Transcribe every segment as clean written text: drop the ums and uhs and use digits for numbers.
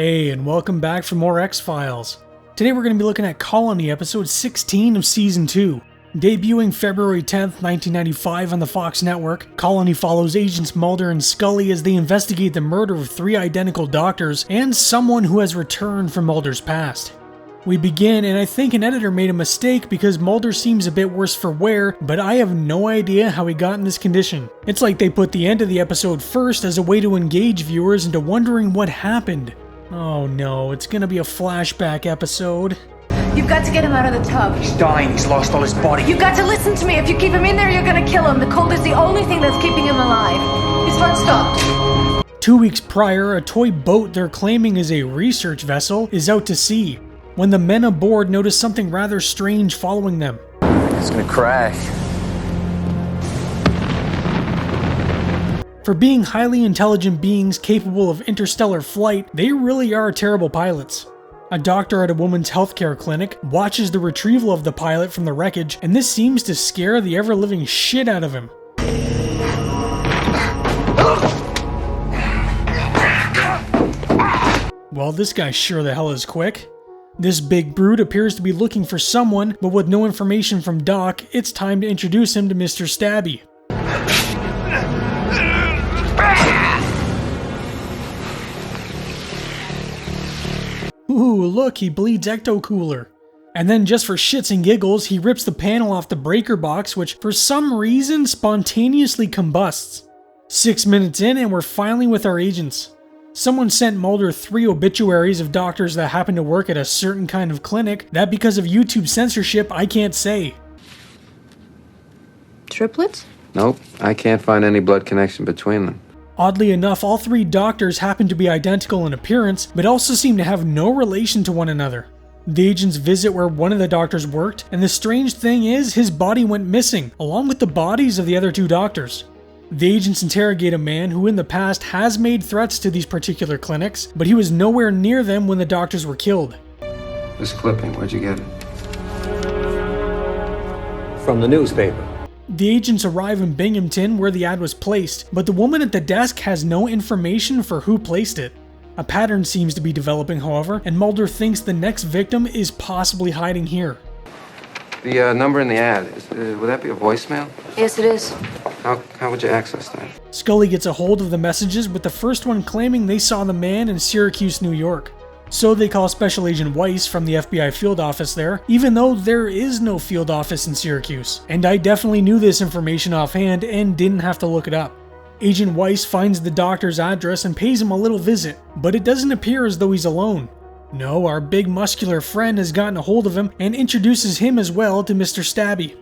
Hey, and welcome back for more X-Files. Today we're going to be looking at Colony episode 16 of season 2. Debuting February 10th, 1995 on the Fox network, Colony follows agents Mulder and Scully as they investigate the murder of 3 identical doctors and someone who has returned from Mulder's past. We begin, and I think an editor made a mistake because Mulder seems a bit worse for wear, but I have no idea how he got in this condition. It's like they put the end of the episode first as a way to engage viewers into wondering what happened. Oh no, it's gonna be a flashback episode. You've got to get him out of the tub. He's dying, he's lost all his body. You've got to listen to me. If you keep him in there, you're gonna kill him. The cold is the only thing that's keeping him alive. His heart stopped. 2 weeks prior, a toy boat they're claiming is a research vessel is out to sea, when the men aboard notice something rather strange following them. It's gonna crash. For being highly intelligent beings capable of interstellar flight, they really are terrible pilots. A doctor at a woman's healthcare clinic watches the retrieval of the pilot from the wreckage, and this seems to scare the ever-living shit out of him. Well, this guy sure the hell is quick. This big brute appears to be looking for someone, but with no information from Doc, it's time to introduce him to Mr. Stabby. Ooh, look, he bleeds ecto-cooler. And then just for shits and giggles, he rips the panel off the breaker box, which for some reason spontaneously combusts. 6 minutes in and we're finally with our agents. Someone sent Mulder 3 obituaries of doctors that happen to work at a certain kind of clinic that because of YouTube censorship I can't say. Triplets? Nope, I can't find any blood connection between them. Oddly enough, all 3 doctors happen to be identical in appearance, but also seem to have no relation to one another. The agents visit where one of the doctors worked, and the strange thing is his body went missing, along with the bodies of the other 2 doctors. The agents interrogate a man who in the past has made threats to these particular clinics, but he was nowhere near them when the doctors were killed. This clipping, where'd you get it? From the newspaper. The agents arrive in Binghamton where the ad was placed, but the woman at the desk has no information for who placed it. A pattern seems to be developing, however, and Mulder thinks the next victim is possibly hiding here. The number in the ad, would that be a voicemail? Yes, it is. How would you access that? Scully gets a hold of the messages, with the first one claiming they saw the man in Syracuse, New York. So they call Special Agent Weiss from the FBI field office there, even though there is no field office in Syracuse. And I definitely knew this information offhand and didn't have to look it up. Agent Weiss finds the doctor's address and pays him a little visit, but it doesn't appear as though he's alone. No, our big muscular friend has gotten a hold of him and introduces him as well to Mr. Stabby.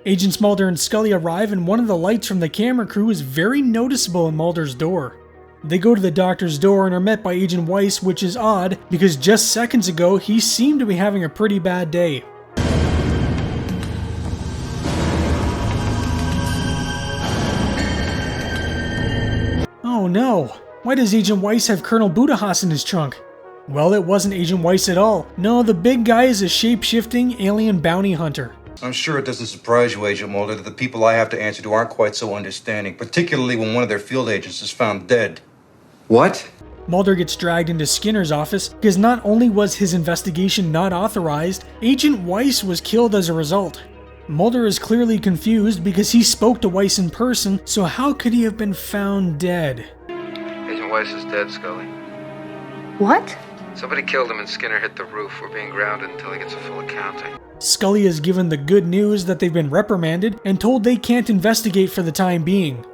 Agents Mulder and Scully arrive and one of the lights from the camera crew is very noticeable in Mulder's door. They go to the doctor's door and are met by Agent Weiss, which is odd because just seconds ago he seemed to be having a pretty bad day. Oh no, why does Agent Weiss have Colonel Budahas in his trunk? Well, it wasn't Agent Weiss at all. No, the big guy is a shape-shifting alien bounty hunter. I'm sure it doesn't surprise you, Agent Mulder, that the people I have to answer to aren't quite so understanding, particularly when one of their field agents is found dead. What? Mulder gets dragged into Skinner's office because not only was his investigation not authorized, Agent Weiss was killed as a result. Mulder is clearly confused because he spoke to Weiss in person, so how could he have been found dead? Agent Weiss is dead, Scully. What? Somebody killed him and Skinner hit the roof. We're being grounded until he gets a full accounting. Scully is given the good news that they've been reprimanded and told they can't investigate for the time being.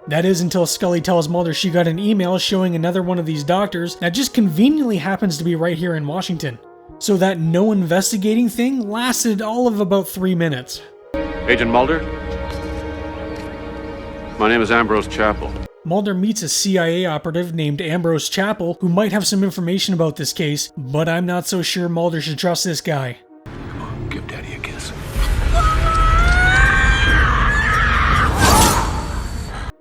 That is until Scully tells Mulder she got an email showing another one of these doctors that just conveniently happens to be right here in Washington. So that no investigating thing lasted all of about 3 minutes. Agent Mulder? My name is Ambrose Chappell. Mulder meets a CIA operative named Ambrose Chappell who might have some information about this case, but I'm not so sure Mulder should trust this guy. Give Daddy a kiss.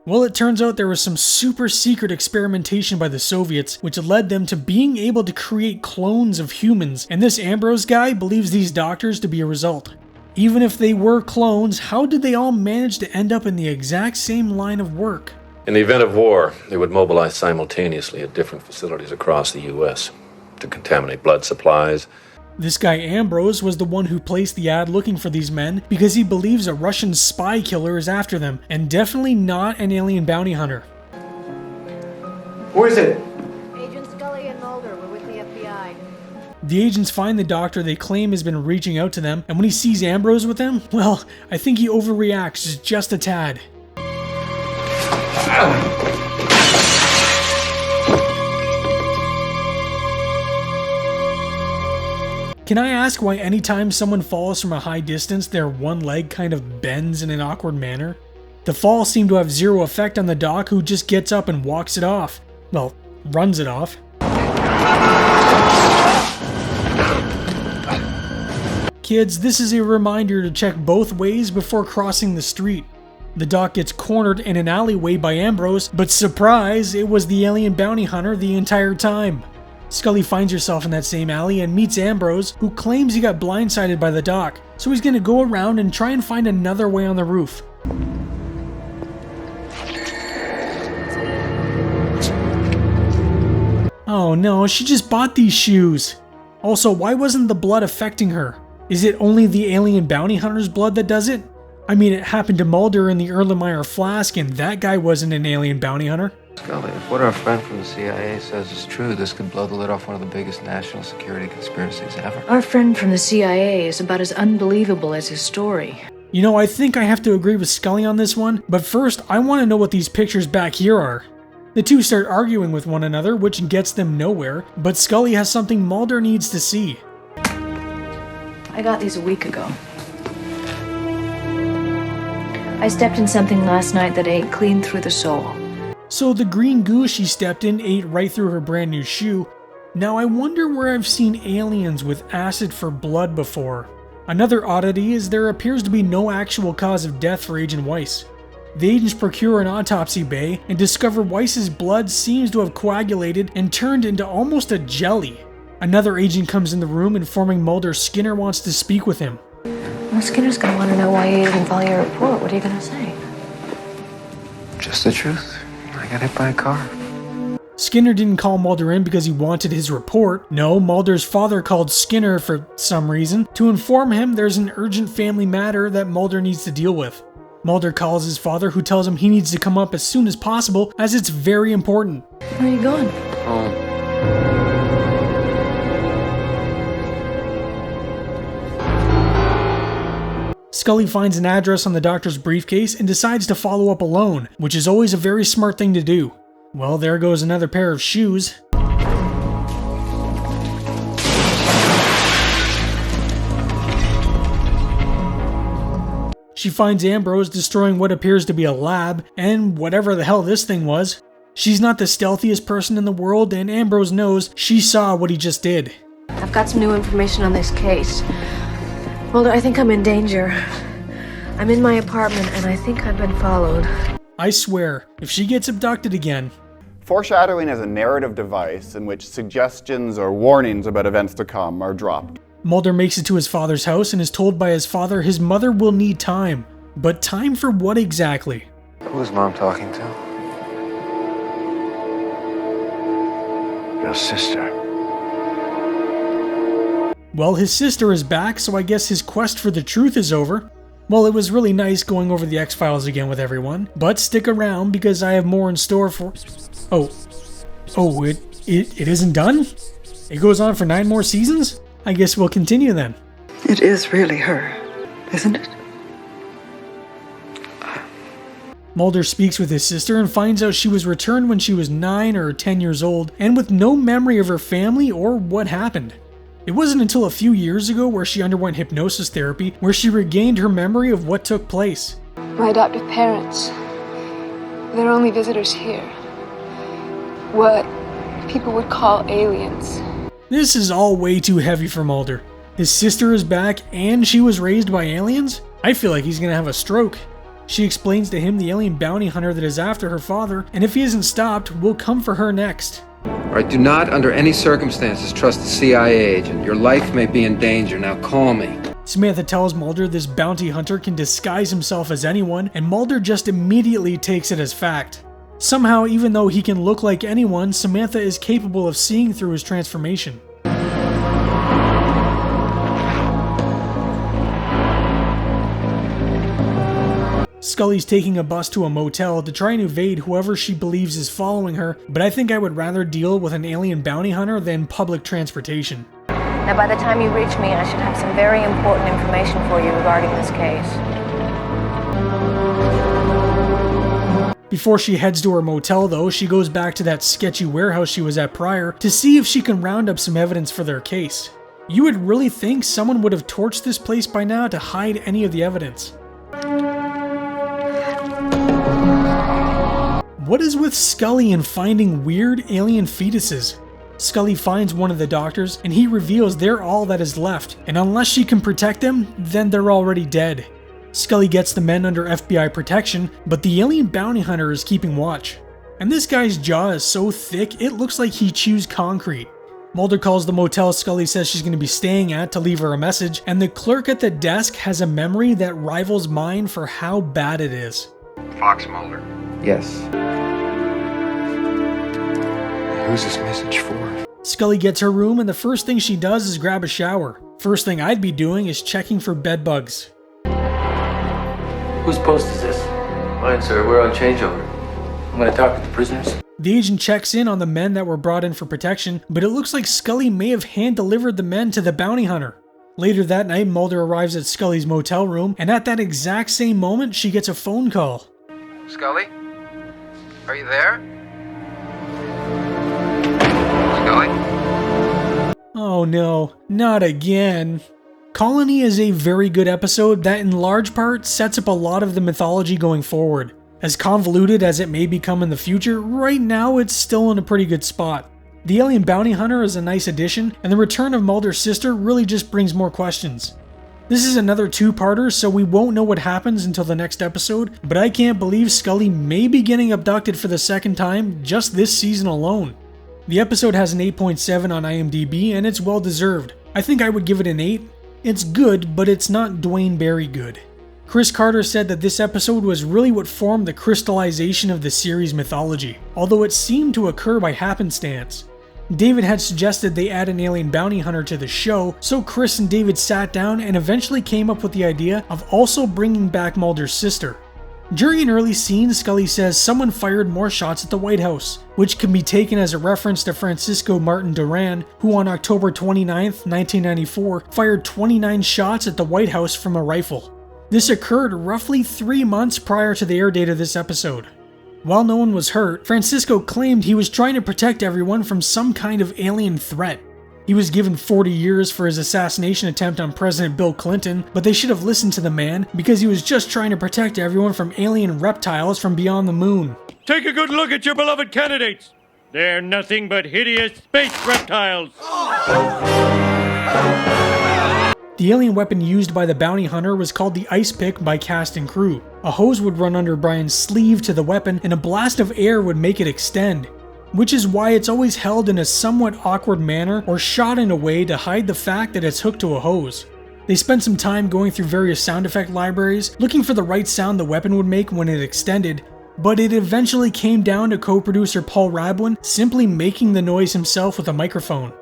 Well, it turns out there was some super secret experimentation by the Soviets, which led them to being able to create clones of humans, and this Ambrose guy believes these doctors to be a result. Even if they were clones, how did they all manage to end up in the exact same line of work? In the event of war, they would mobilize simultaneously at different facilities across the U.S. to contaminate blood supplies. This guy Ambrose was the one who placed the ad looking for these men because he believes a Russian spy killer is after them, and definitely not an alien bounty hunter. Who is it? Agent Scully and Mulder were with the FBI. The agents find the doctor they claim has been reaching out to them, and when he sees Ambrose with them, well, I think he overreacts just a tad. Can I ask why anytime someone falls from a high distance, their one leg kind of bends in an awkward manner? The fall seemed to have zero effect on the doc, who just gets up and walks it off. Well, runs it off. Kids, this is a reminder to check both ways before crossing the street. The doc gets cornered in an alleyway by Ambrose, but surprise, it was the alien bounty hunter the entire time. Scully finds herself in that same alley and meets Ambrose, who claims he got blindsided by the doc, so he's gonna go around and try and find another way on the roof. Oh no, she just bought these shoes! Also, why wasn't the blood affecting her? Is it only the alien bounty hunter's blood that does it? I mean, it happened to Mulder in the Erlenmeyer flask, and that guy wasn't an alien bounty hunter. Scully, if what our friend from the CIA says is true, this could blow the lid off one of the biggest national security conspiracies ever. Our friend from the CIA is about as unbelievable as his story. You know, I think I have to agree with Scully on this one, but first, I want to know what these pictures back here are. The two start arguing with one another, which gets them nowhere, but Scully has something Mulder needs to see. I got these a week ago. I stepped in something last night that ate clean through the sole. So the green goo she stepped in ate right through her brand new shoe. Now I wonder where I've seen aliens with acid for blood before. Another oddity is there appears to be no actual cause of death for Agent Weiss. The agents procure an autopsy bay and discover Weiss's blood seems to have coagulated and turned into almost a jelly. Another agent comes in the room informing Mulder Skinner wants to speak with him. Well, Skinner's gonna want to know why you didn't file your report. What are you gonna say? Just the truth. I got hit by a car. Skinner didn't call Mulder in because he wanted his report. No, Mulder's father called Skinner for some reason to inform him there's an urgent family matter that Mulder needs to deal with. Mulder calls his father, who tells him he needs to come up as soon as possible as it's very important. Where are you going? Home. Scully finds an address on the doctor's briefcase and decides to follow up alone, which is always a very smart thing to do. Well, there goes another pair of shoes. She finds Ambrose destroying what appears to be a lab, and whatever the hell this thing was. She's not the stealthiest person in the world, and Ambrose knows she saw what he just did. I've got some new information on this case. Mulder, I think I'm in danger. I'm in my apartment, and I think I've been followed. I swear, if she gets abducted again... Foreshadowing is a narrative device in which suggestions or warnings about events to come are dropped. Mulder makes it to his father's house and is told by his father his mother will need time. But time for what exactly? Who was Mom talking to? Your sister. Well, his sister is back, so I guess his quest for the truth is over. Well, it was really nice going over the X-Files again with everyone, but stick around because I have more in store for... Oh, it isn't done? It goes on for 9 more seasons? I guess we'll continue then. It is really her, isn't it? Mulder speaks with his sister and finds out she was returned when she was 9 or 10 years old and with no memory of her family or what happened. It wasn't until a few years ago where she underwent hypnosis therapy where she regained her memory of what took place. My adoptive parents, they're only visitors here. What people would call aliens. This is all way too heavy for Mulder. His sister is back and she was raised by aliens? I feel like he's gonna have a stroke. She explains to him the alien bounty hunter that is after her father, and if he isn't stopped, will come for her next. All right, do not, under any circumstances, trust the CIA agent. Your life may be in danger. Now call me. Samantha tells Mulder this bounty hunter can disguise himself as anyone, and Mulder just immediately takes it as fact. Somehow, even though he can look like anyone, Samantha is capable of seeing through his transformation. Scully's taking a bus to a motel to try and evade whoever she believes is following her, but I think I would rather deal with an alien bounty hunter than public transportation. Now, by the time you reach me, I should have some very important information for you regarding this case. Before she heads to her motel, though, she goes back to that sketchy warehouse she was at prior to see if she can round up some evidence for their case. You would really think someone would have torched this place by now to hide any of the evidence. What is with Scully and finding weird alien fetuses? Scully finds one of the doctors and he reveals they're all that is left, and unless she can protect them, then they're already dead. Scully gets the men under FBI protection, but the alien bounty hunter is keeping watch. And this guy's jaw is so thick it looks like he chews concrete. Mulder calls the motel Scully says she's going to be staying at to leave her a message, and the clerk at the desk has a memory that rivals mine for how bad it is. Fox Mulder. Yes. Who's this message for? Scully gets her room and the first thing she does is grab a shower. First thing I'd be doing is checking for bed bugs. Whose post is this? Mine, sir. We're on changeover. I'm gonna talk with the prisoners. The agent checks in on the men that were brought in for protection, but it looks like Scully may have hand-delivered the men to the bounty hunter. Later that night, Mulder arrives at Scully's motel room, and at that exact same moment, she gets a phone call. Scully? Are you there? Scully? Oh no, not again. Colony is a very good episode that in large part sets up a lot of the mythology going forward. As convoluted as it may become in the future, right now it's still in a pretty good spot. The alien bounty hunter is a nice addition, and the return of Mulder's sister really just brings more questions. This is another two-parter, so we won't know what happens until the next episode, but I can't believe Scully may be getting abducted for the second time just this season alone. The episode has an 8.7 on IMDb, and it's well deserved. I think I would give it an 8. It's good, but it's not Dwayne Barry good. Chris Carter said that this episode was really what formed the crystallization of the series' mythology, although it seemed to occur by happenstance. David had suggested they add an alien bounty hunter to the show, so Chris and David sat down and eventually came up with the idea of also bringing back Mulder's sister. During an early scene, Scully says someone fired more shots at the White House, which can be taken as a reference to Francisco Martin Duran, who on October 29, 1994, fired 29 shots at the White House from a rifle. This occurred roughly 3 months prior to the air date of this episode. While no one was hurt, Francisco claimed he was trying to protect everyone from some kind of alien threat. He was given 40 years for his assassination attempt on President Bill Clinton, but they should have listened to the man because he was just trying to protect everyone from alien reptiles from beyond the moon. Take a good look at your beloved candidates. They're nothing but hideous space reptiles. The alien weapon used by the bounty hunter was called the Ice Pick by cast and crew. A hose would run under Brian's sleeve to the weapon and a blast of air would make it extend, which is why it's always held in a somewhat awkward manner or shot in a way to hide the fact that it's hooked to a hose. They spent some time going through various sound effect libraries, looking for the right sound the weapon would make when it extended, but it eventually came down to co-producer Paul Rabwin simply making the noise himself with a microphone.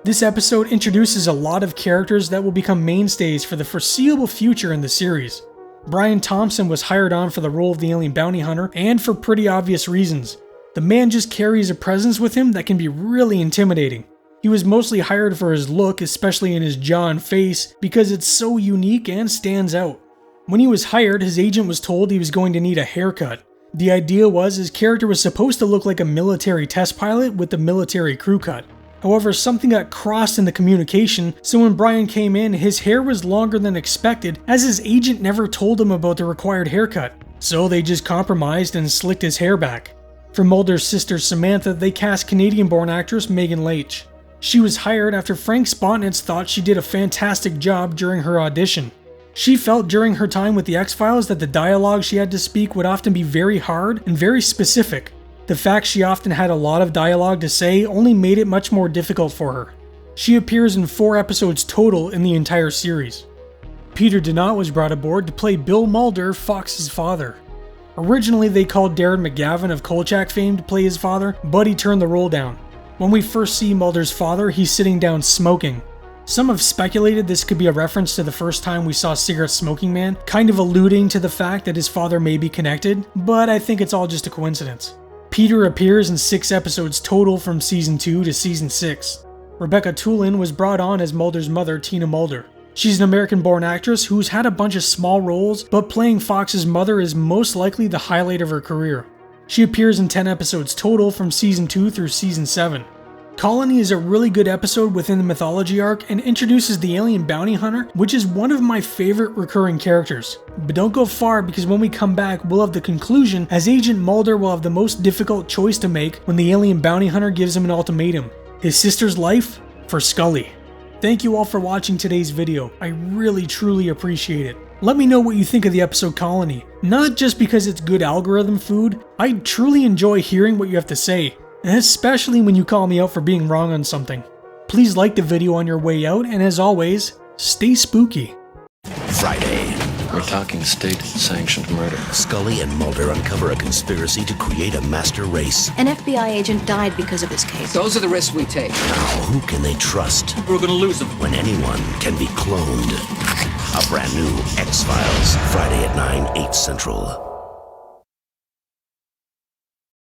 This episode introduces a lot of characters that will become mainstays for the foreseeable future in the series. Brian Thompson was hired on for the role of the alien bounty hunter, and for pretty obvious reasons. The man just carries a presence with him that can be really intimidating. He was mostly hired for his look, especially in his jaw and face, because it's so unique and stands out. When he was hired, his agent was told he was going to need a haircut. The idea was his character was supposed to look like a military test pilot with the military crew cut. However, something got crossed in the communication, so when Brian came in, his hair was longer than expected, as his agent never told him about the required haircut. So they just compromised and slicked his hair back. For Mulder's sister Samantha, they cast Canadian-born actress Megan Leitch. She was hired after Frank Spotnitz thought she did a fantastic job during her audition. She felt during her time with the X-Files that the dialogue she had to speak would often be very hard and very specific. The fact she often had a lot of dialogue to say only made it much more difficult for her. She appears in 4 episodes total in the entire series. Peter Dinant was brought aboard to play Bill Mulder, Fox's father. Originally, they called Darren McGavin of Kolchak fame to play his father, but he turned the role down. When we first see Mulder's father, he's sitting down smoking. Some have speculated this could be a reference to the first time we saw Cigarette Smoking Man, kind of alluding to the fact that his father may be connected, but I think it's all just a coincidence. Peter appears in 6 episodes total from Season 2 to Season 6. Rebecca Tulin was brought on as Mulder's mother, Tina Mulder. She's an American-born actress who's had a bunch of small roles, but playing Fox's mother is most likely the highlight of her career. She appears in 10 episodes total from Season 2 through Season 7. Colony is a really good episode within the mythology arc and introduces the alien bounty hunter, which is one of my favorite recurring characters. But don't go far, because when we come back, we'll have the conclusion, as Agent Mulder will have the most difficult choice to make when the alien bounty hunter gives him an ultimatum: his sister's life for Scully. Thank you all for watching today's video. I really truly appreciate it. Let me know what you think of the episode Colony. Not just because it's good algorithm food, I truly enjoy hearing what you have to say, especially when you call me out for being wrong on something. Please like the video on your way out, and as always, stay spooky. Friday. We're talking state-sanctioned murder. Scully and Mulder uncover a conspiracy to create a master race. An FBI agent died because of this case. Those are the risks we take. Now, who can they trust? We're gonna lose them. When anyone can be cloned. A brand new X-Files, Friday at 9, 8 Central.